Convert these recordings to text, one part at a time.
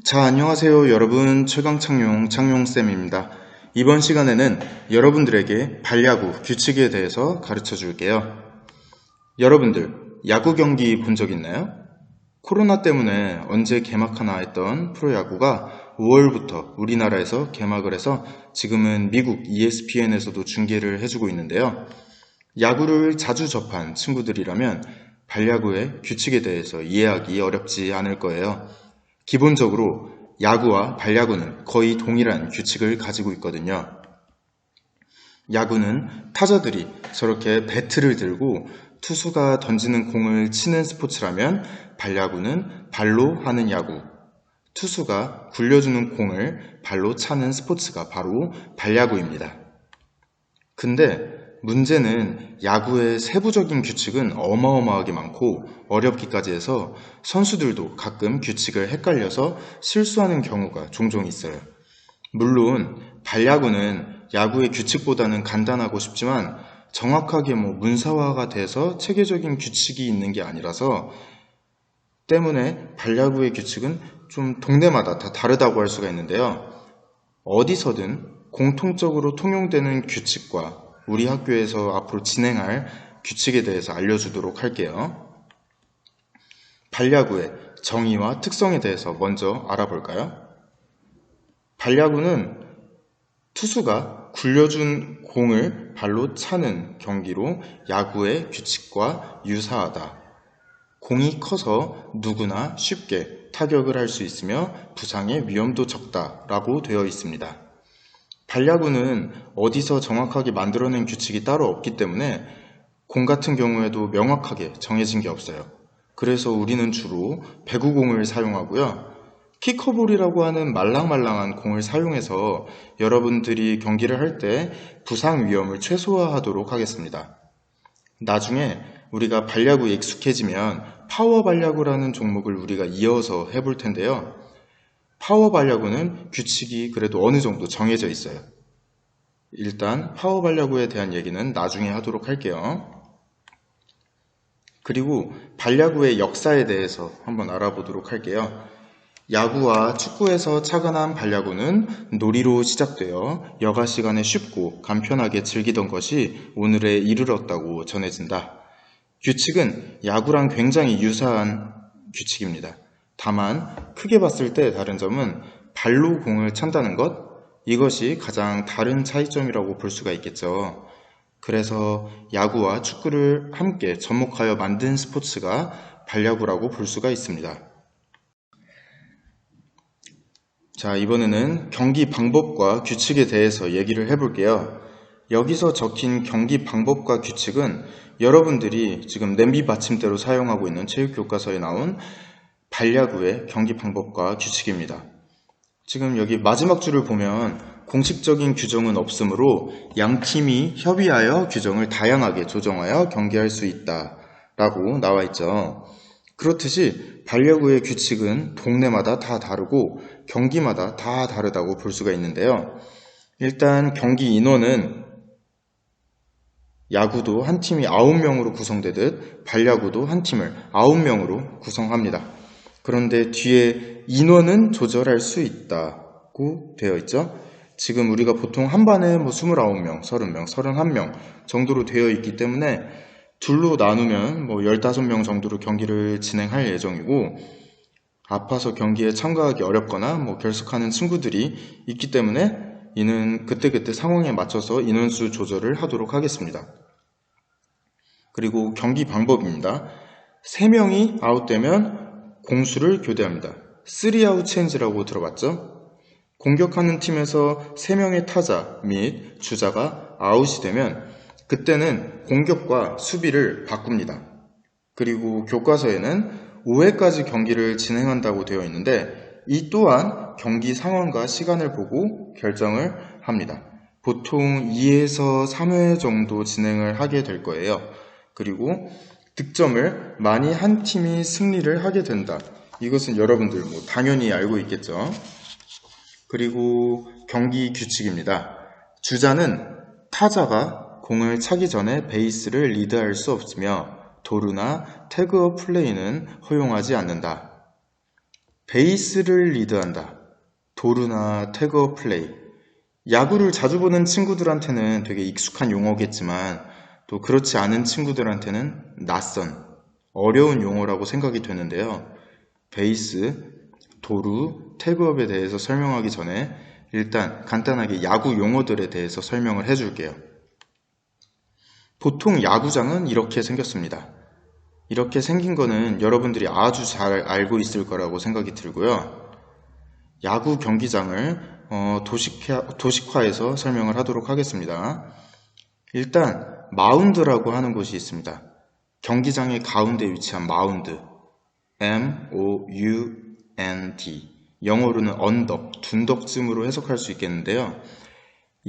자, 안녕하세요. 여러분. 창용쌤입니다. 이번 시간에는 여러분들에게 발야구 규칙에 대해서 가르쳐 줄게요. 여러분들, 야구 경기 본 적 있나요? 코로나 때문에 언제 개막하나 했던 프로야구가 5월부터 우리나라에서 개막을 해서 지금은 미국 ESPN에서도 중계를 해주고 있는데요. 야구를 자주 접한 친구들이라면 발야구의 규칙에 대해서 이해하기 어렵지 않을 거예요. 기본적으로 야구와 발야구는 거의 동일한 규칙을 가지고 있거든요. 야구는 타자들이 저렇게 배트를 들고 투수가 던지는 공을 치는 스포츠라면 발야구는 발로 하는 야구, 투수가 굴려주는 공을 발로 차는 스포츠가 바로 발야구입니다. 근데 문제는 야구의 세부적인 규칙은 어마어마하게 많고 어렵기까지 해서 선수들도 가끔 규칙을 헷갈려서 실수하는 경우가 종종 있어요. 물론 발야구는 야구의 규칙보다는 간단하고 쉽지만 정확하게 문사화가 돼서 체계적인 규칙이 있는 게 아니라서 때문에 발야구의 규칙은 좀 동네마다 다 다르다고 할 수가 있는데요. 어디서든 공통적으로 통용되는 규칙과 우리 학교에서 앞으로 진행할 규칙에 대해서 알려주도록 할게요. 발야구의 정의와 특성에 대해서 먼저 알아볼까요? 발야구는 투수가 굴려준 공을 발로 차는 경기로 야구의 규칙과 유사하다. 공이 커서 누구나 쉽게 타격을 할 수 있으며 부상의 위험도 적다라고 되어 있습니다. 발야구는 어디서 정확하게 만들어낸 규칙이 따로 없기 때문에 공 같은 경우에도 명확하게 정해진 게 없어요. 그래서 우리는 주로 배구공을 사용하고요. 키커볼이라고 하는 말랑말랑한 공을 사용해서 여러분들이 경기를 할 때 부상 위험을 최소화하도록 하겠습니다. 나중에 우리가 발야구에 익숙해지면 파워 발야구라는 종목을 우리가 이어서 해볼 텐데요. 파워 발야구는 규칙이 그래도 어느 정도 정해져 있어요. 일단 파워 발야구에 대한 얘기는 나중에 하도록 할게요. 그리고 발야구의 역사에 대해서 한번 알아보도록 할게요. 야구와 축구에서 착안한 발야구는 놀이로 시작되어 여가 시간에 쉽고 간편하게 즐기던 것이 오늘에 이르렀다고 전해진다. 규칙은 야구랑 굉장히 유사한 규칙입니다. 다만 크게 봤을 때 다른 점은 발로 공을 찬다는 것, 이것이 가장 다른 차이점이라고 볼 수가 있겠죠. 그래서 야구와 축구를 함께 접목하여 만든 스포츠가 발야구라고 볼 수가 있습니다. 자, 이번에는 경기 방법과 규칙에 대해서 얘기를 해볼게요. 여기서 적힌 경기 방법과 규칙은 여러분들이 지금 냄비 받침대로 사용하고 있는 체육교과서에 나온 발야구의 경기 방법과 규칙입니다. 지금 여기 마지막 줄을 보면 공식적인 규정은 없으므로 양 팀이 협의하여 규정을 다양하게 조정하여 경기할 수 있다 라고 나와 있죠. 그렇듯이 발야구의 규칙은 동네마다 다 다르고 경기마다 다 다르다고 볼 수가 있는데요. 일단 경기 인원은 야구도 한 팀이 9명으로 구성되듯 발야구도 한 팀을 9명으로 구성합니다. 그런데 뒤에 인원은 조절할 수 있다고 되어 있죠. 지금 우리가 보통 한 반에 29명, 30명, 31명 정도로 되어 있기 때문에 둘로 나누면 15명 정도로 경기를 진행할 예정이고, 아파서 경기에 참가하기 어렵거나 결석하는 친구들이 있기 때문에 이는 그때그때 상황에 맞춰서 인원수 조절을 하도록 하겠습니다. 그리고 경기 방법입니다. 3명이 아웃되면 공수를 교대합니다. 3아웃 체인지라고 들어봤죠? 공격하는 팀에서 3명의 타자 및 주자가 아웃이 되면 그때는 공격과 수비를 바꿉니다. 그리고 교과서에는 5회까지 경기를 진행한다고 되어 있는데 이 또한 경기 상황과 시간을 보고 결정을 합니다. 보통 2에서 3회 정도 진행을 하게 될 거예요. 그리고 득점을 많이 한 팀이 승리를 하게 된다. 이것은 여러분들 당연히 알고 있겠죠. 그리고 경기 규칙입니다. 주자는 타자가 공을 차기 전에 베이스를 리드할 수 없으며 도루나 태그업 플레이는 허용하지 않는다. 베이스를 리드한다. 도루나 태그 플레이. 야구를 자주 보는 친구들한테는 되게 익숙한 용어겠지만 또 그렇지 않은 친구들한테는 낯선, 어려운 용어라고 생각이 되는데요. 베이스, 도루, 태그업에 대해서 설명하기 전에 일단 간단하게 야구 용어들에 대해서 설명을 해줄게요. 보통 야구장은 이렇게 생겼습니다. 이렇게 생긴 거는 여러분들이 아주 잘 알고 있을 거라고 생각이 들고요. 야구 경기장을 도식화해서 설명을 하도록 하겠습니다. 일단 마운드라고 하는 곳이 있습니다. 경기장의 가운데 위치한 마운드, M-O-U-N-D, 영어로는 언덕, 둔덕쯤으로 해석할 수 있겠는데요.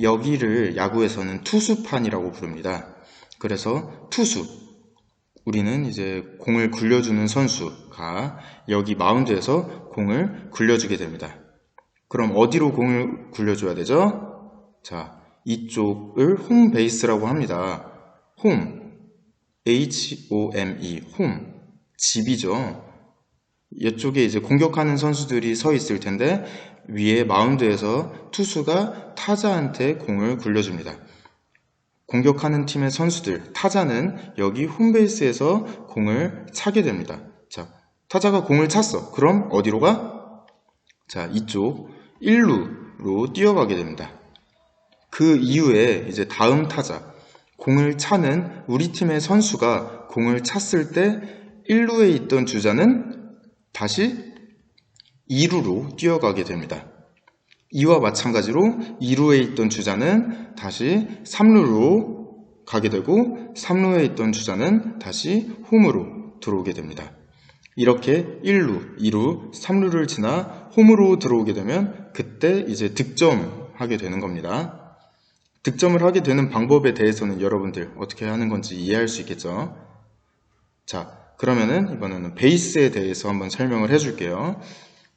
여기를 야구에서는 투수판이라고 부릅니다. 그래서 투수, 우리는 이제 공을 굴려주는 선수가 여기 마운드에서 공을 굴려주게 됩니다. 그럼 어디로 공을 굴려줘야 되죠? 자, 이쪽을 홈 베이스라고 합니다. 홈, H-O-M-E, 홈, 집이죠. 이쪽에 이제 공격하는 선수들이 서 있을 텐데 위에 마운드에서 투수가 타자한테 공을 굴려줍니다. 공격하는 팀의 선수들, 타자는 여기 홈베이스에서 공을 차게 됩니다. 자, 타자가 공을 찼어. 그럼 어디로 가? 자, 이쪽 1루로 뛰어가게 됩니다. 그 이후에 이제 다음 타자, 공을 차는 우리 팀의 선수가 공을 찼을 때 1루에 있던 주자는 다시 2루로 뛰어가게 됩니다. 이와 마찬가지로 2루에 있던 주자는 다시 3루로 가게 되고 3루에 있던 주자는 다시 홈으로 들어오게 됩니다. 이렇게 1루, 2루, 3루를 지나 홈으로 들어오게 되면 그때 이제 득점하게 되는 겁니다. 득점을 하게 되는 방법에 대해서는 여러분들 어떻게 하는 건지 이해할 수 있겠죠? 자, 그러면은 이번에는 베이스에 대해서 한번 설명을 해줄게요.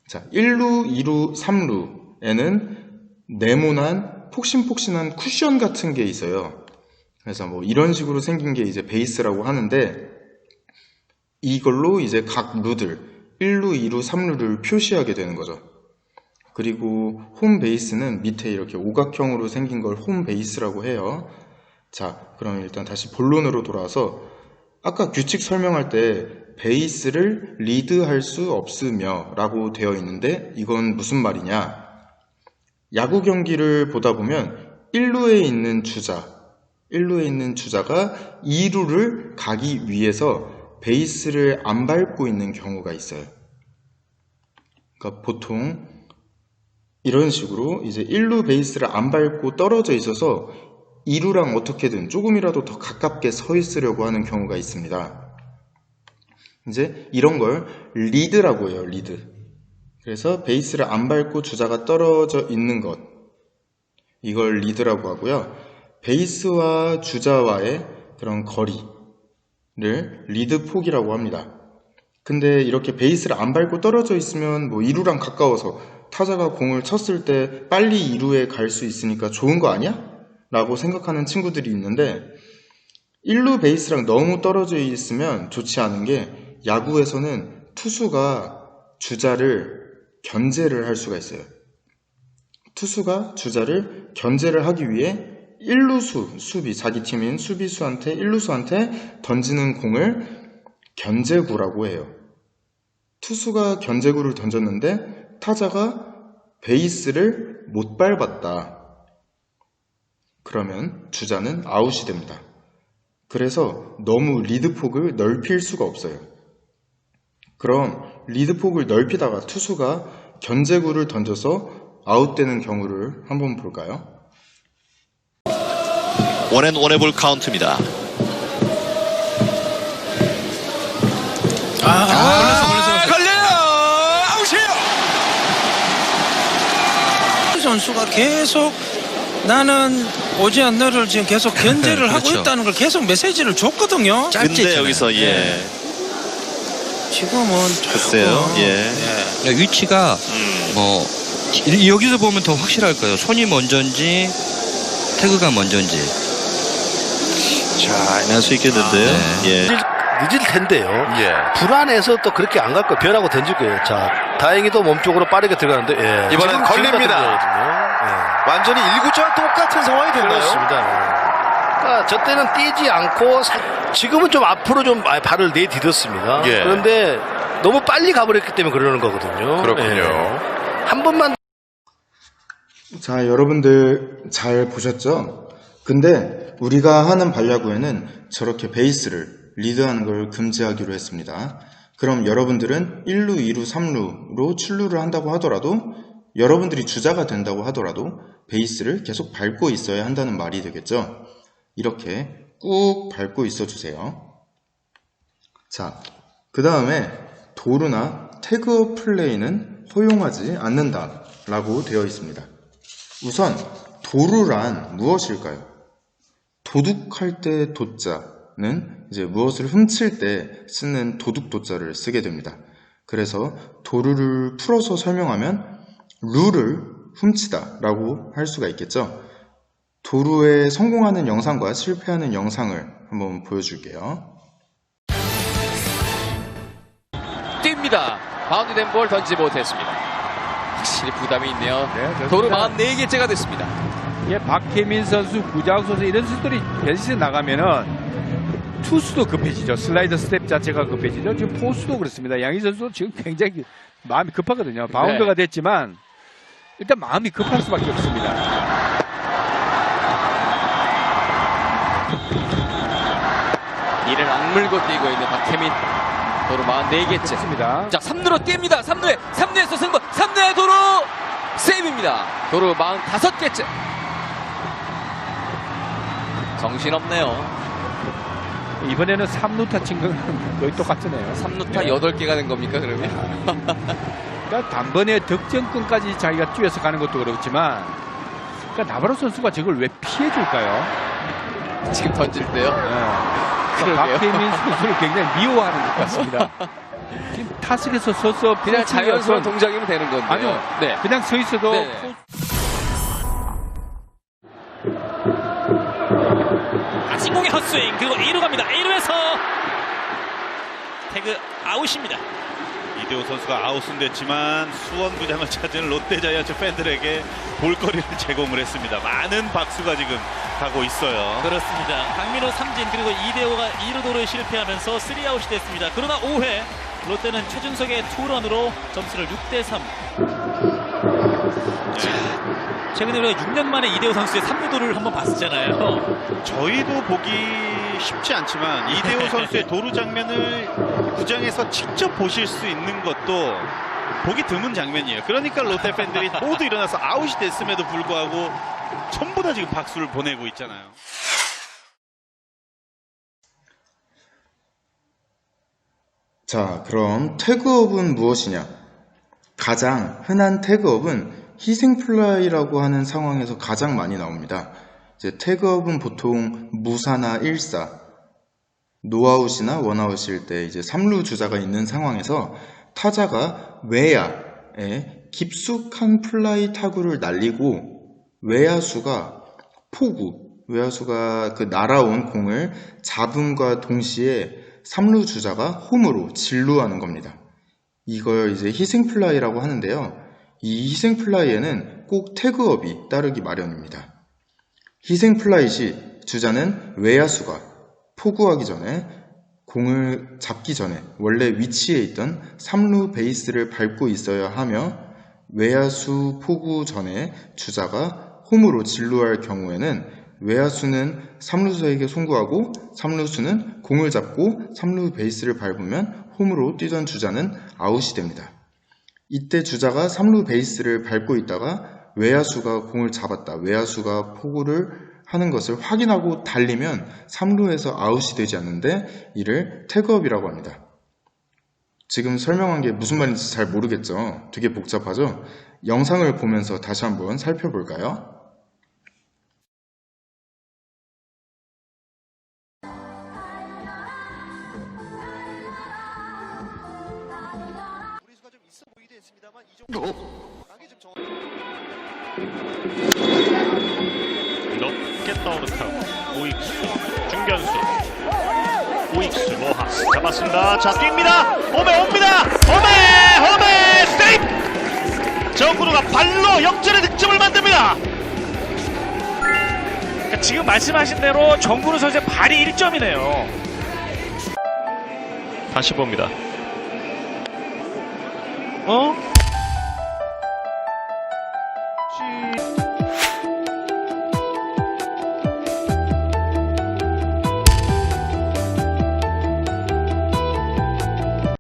자, 1루, 2루, 3루에는 네모난 폭신폭신한 쿠션 같은 게 있어요. 그래서 뭐 이런 식으로 생긴 게 이제 베이스라고 하는데 이걸로 이제 각 루들 1루, 2루, 3루를 표시하게 되는 거죠. 그리고 홈 베이스는 밑에 이렇게 오각형으로 생긴 걸 홈 베이스라고 해요. 자, 그럼 일단 다시 본론으로 돌아와서 아까 규칙 설명할 때 베이스를 리드할 수 없으며 라고 되어 있는데 이건 무슨 말이냐? 야구 경기를 보다 보면 1루에 있는 주자가 2루를 가기 위해서 베이스를 안 밟고 있는 경우가 있어요. 그러니까 보통 이런 식으로 이제 1루 베이스를 안 밟고 떨어져 있어서 2루랑 어떻게든 조금이라도 더 가깝게 서 있으려고 하는 경우가 있습니다. 이제 이런 걸 리드라고 해요, 리드. 그래서 베이스를 안 밟고 주자가 떨어져 있는 것, 이걸 리드라고 하고요. 베이스와 주자와의 그런 거리를 리드 폭이라고 합니다. 근데 이렇게 베이스를 안 밟고 떨어져 있으면 뭐 2루랑 가까워서 타자가 공을 쳤을 때 빨리 2루에 갈 수 있으니까 좋은 거 아니야? 라고 생각하는 친구들이 있는데 1루 베이스랑 너무 떨어져 있으면 좋지 않은 게 야구에서는 투수가 주자를 견제를 할 수가 있어요. 투수가 주자를 견제를 하기 위해 1루수, 수비, 자기 팀인 수비수한테 1루수한테 던지는 공을 견제구라고 해요. 투수가 견제구를 던졌는데 타자가 베이스를 못 밟았다. 그러면 주자는 아웃이 됩니다. 그래서 너무 리드폭을 넓힐 수가 없어요. 그럼 리드폭을 넓히다가 투수가 견제구를 던져서 아웃되는 경우를 한번 볼까요? 원앤원의 카운트입니다. 걸려요! 아웃이에요! 선수가 계속 나는 오지환 너를 지금 계속 견제를 하고 그렇죠. 있다는 걸 계속 메시지를 줬거든요. 근데 여기서 지금은 글쎄요. 그러니까 위치가 뭐 여기서 보면 더 확실할 거예요. 손이 먼저인지 태그가 먼저인지. 자, 애매할 수 있겠는데요. 네. 예. 늦을 텐데요. 불안해서 또 그렇게 안 갈 거예요. 변하고 던질 거예요. 자, 다행히도 몸쪽으로 빠르게 들어가는데 예. 이번엔 지금 걸립니다. 예. 완전히 1구자와 똑같은 상황이 됐나요? 그렇습니다. 그러니까 저 때는 뛰지 않고 지금은 좀 앞으로 좀 발을 내디뎠습니다. 예. 그런데 너무 빨리 가버렸기 때문에 그러는 거거든요. 그렇군요. 예. 한 번만 자, 여러분들 잘 보셨죠? 근데 우리가 하는 반야구에는 저렇게 베이스를 리드하는 걸 금지하기로 했습니다. 그럼 여러분들은 1루, 2루, 3루로 출루를 한다고 하더라도 여러분들이 주자가 된다고 하더라도 베이스를 계속 밟고 있어야 한다는 말이 되겠죠? 이렇게 꾹 밟고 있어 주세요. 자, 그 다음에 도루나 태그업 플레이는 허용하지 않는다 라고 되어 있습니다. 우선 도루란 무엇일까요? 도둑할 때 도자는 이제 무엇을 훔칠 때 쓰는 도둑 도자를 쓰게 됩니다. 그래서 도루를 풀어서 설명하면 룰을 훔치다 라고 할 수가 있겠죠. 도루에 성공하는 영상과 실패하는 영상을 한번 보여줄게요. 뜁니다. 바운드된 볼 던지지 못했습니다. 확실히 부담이 있네요. 네, 도루 44개째가 됐습니다. 예, 박혜민 선수, 구자욱 선수 이런 선수들이 베이스에 나가면은 투수도 급해지죠. 슬라이더 스텝 자체가 급해지죠. 지금 포수도 그렇습니다. 양희 선수도 지금 굉장히 마음이 급하거든요. 바운드가 됐지만 일단 마음이 급할 수밖에 없습니다. 이를 악물고 뛰고 있는 박혜민. 도루 44개째. 좋습니다. 자, 3루로 뜁니다. 3루에서 승부. 3루에 도루 세이브입니다. 도루 45개째. 정신없네요. 이번에는 3루타 친 거는 거의 똑같으네요. 3루타 8개가 된 겁니까, 그러면? 그러니까 단번에 득점권까지 자기가 뛰어서 가는 것도 그렇지만 그러니까 나바로 선수가 저걸 왜 피해줄까요? 지금 던질 때요? 그러게요. 박혜민 선수를 굉장히 미워하는 것 같습니다. 지금 타석에서 서서 그냥 자연스러운 어떤- 동작이면 되는 건데요. 아니요. 네. 그냥 서 있어도 네. 아진공의 헛스윙 그리고 2루 갑니다. 2루에서 태그 아웃입니다. 이대호 선수가 아웃은 됐지만 수원구장을 찾은 롯데자이언츠 팬들에게 볼거리를 제공을 했습니다. 많은 박수가 지금 가고 있어요. 그렇습니다. 강민호 삼진 그리고 이대호가 2루 도루에 실패하면서 3아웃이 됐습니다. 그러나 5회 롯데는 최준석의 투런으로 점수를 6대3. 최근에 우리가 6년 만에 이대호 선수의 3루 도루를 한번 봤었잖아요. 저희도 보기 쉽지 않지만 이대호 선수의 도루 장면을 구장에서 직접 보실 수 있는 것도 보기 드문 장면이에요. 그러니까 롯데 팬들이 모두 일어나서 아웃이 됐음에도 불구하고 전부 다 지금 박수를 보내고 있잖아요. 자, 그럼 태그업은 무엇이냐? 가장 흔한 태그업은 희생플라이라고 하는 상황에서 가장 많이 나옵니다. 이제 태그업은 보통 무사나 1사, 노아웃이나 원아웃일 때 이제 3루 주자가 있는 상황에서 타자가 외야에 깊숙한 플라이 타구를 날리고 외야수가 외야수가 그 날아온 공을 잡음과 동시에 3루 주자가 홈으로 진루하는 겁니다. 이걸 이제 희생플라이라고 하는데요. 이 희생플라이에는 꼭 태그업이 따르기 마련입니다. 희생플라이 시 주자는 외야수가 포구하기 전에 공을 잡기 전에 원래 위치에 있던 3루 베이스를 밟고 있어야 하며 외야수 포구 전에 주자가 홈으로 진루할 경우에는 외야수는 3루수에게 송구하고 3루수는 공을 잡고 3루 베이스를 밟으면 홈으로 뛰던 주자는 아웃이 됩니다. 이때 주자가 3루 베이스를 밟고 있다가 외야수가 공을 잡았다, 외야수가 포구를 하는 것을 확인하고 달리면 3루에서 아웃이 되지 않는데 이를 태그업이라고 합니다. 지금 설명한 게 무슨 말인지 잘 모르겠죠? 되게 복잡하죠? 영상을 보면서 다시 한번 살펴볼까요? 높게 떠오르타고 우익수 중견수 우익수 로하스 잡았습니다. 자 뜁니다. 홈에 옵니다. 홈에 세이프! 정근우가 발로 역전의 득점을 만듭니다. 그러니까 지금 말씀하신 대로 정근우 선수의 발이 1점이네요. 다시 봅니다.